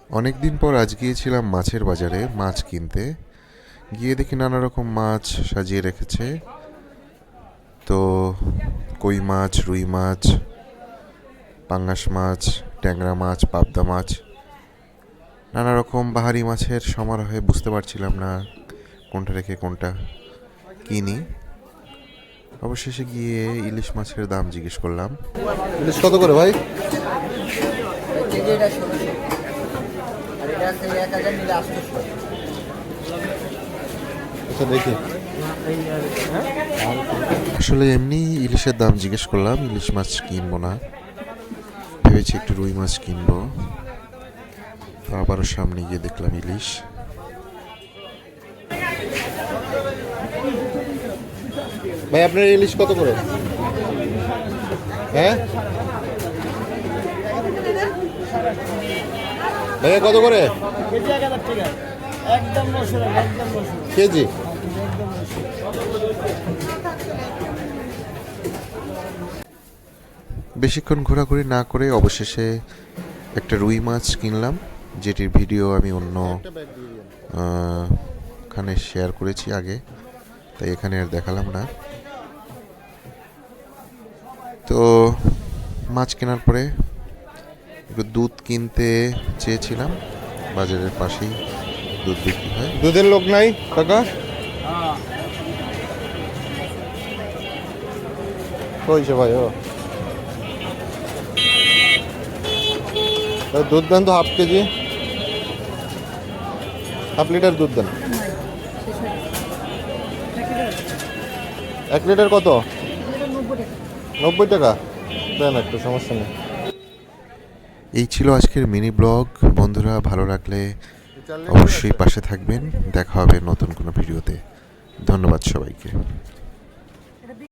অনেক দিন পর আজ গিয়েছিলাম মাছের বাজারে মাছ কিনতে। গিয়ে দেখি নানা রকম মাছ সাজিয়ে রেখেছে। তো কই মাছ, রুই মাছ, পাঙ্গাস মাছ, ট্যাংরা মাছ, পাবদা মাছ, নানা রকম বাহারি মাছের সমারোহে বুঝতে পারছিলাম না কোনটা রেখে কোনটা কিনি। অবশেষে গিয়ে ইলিশ মাছের দাম জিজ্ঞেস করলাম। ইলিশ কত করে ভাই? আচ্ছা দেখি। আসলে এমনি ইলিশের দাম জিজ্ঞেস করলাম, ইলিশ মাছ কিনবো না, ভেবেছি একটু রুই মাছ কিনবো। তো আবারও সামনে গিয়ে দেখলাম ইলিশ। ভাই আপনার ইলিশ কত করে? হ্যাঁ ভাইয়া কত করে কেজি? বেশিক্ষণ ঘোরাঘুরি না করে অবশেষে একটা রুই মাছ কিনলাম, যেটির ভিডিও আমি অন্য খানে শেয়ার করেছি আগে, তাই এখানে আর দেখালাম না। তো মাছ কেনার পরে একটু দুধ কিনতে চেয়েছিলাম, বাজারের পাশেই দুধ বিক্রি হয়। দুধের লোক নাই কাকা? হয়েছে ভাই ও দুধ দেন তো হাফ কেজি, হাফ লিটার দুধ দেন। 1 লিটার কত? 90 টাকা দেন, একটু সমস্যা নেই। এই ছিল আজকের মিনি ব্লগ। বন্ধুরা, ভালো লাগলে অবশ্যই পাশে থাকবেন। দেখা হবে নতুন কোনো ভিডিওতে। ধন্যবাদ সবাইকে।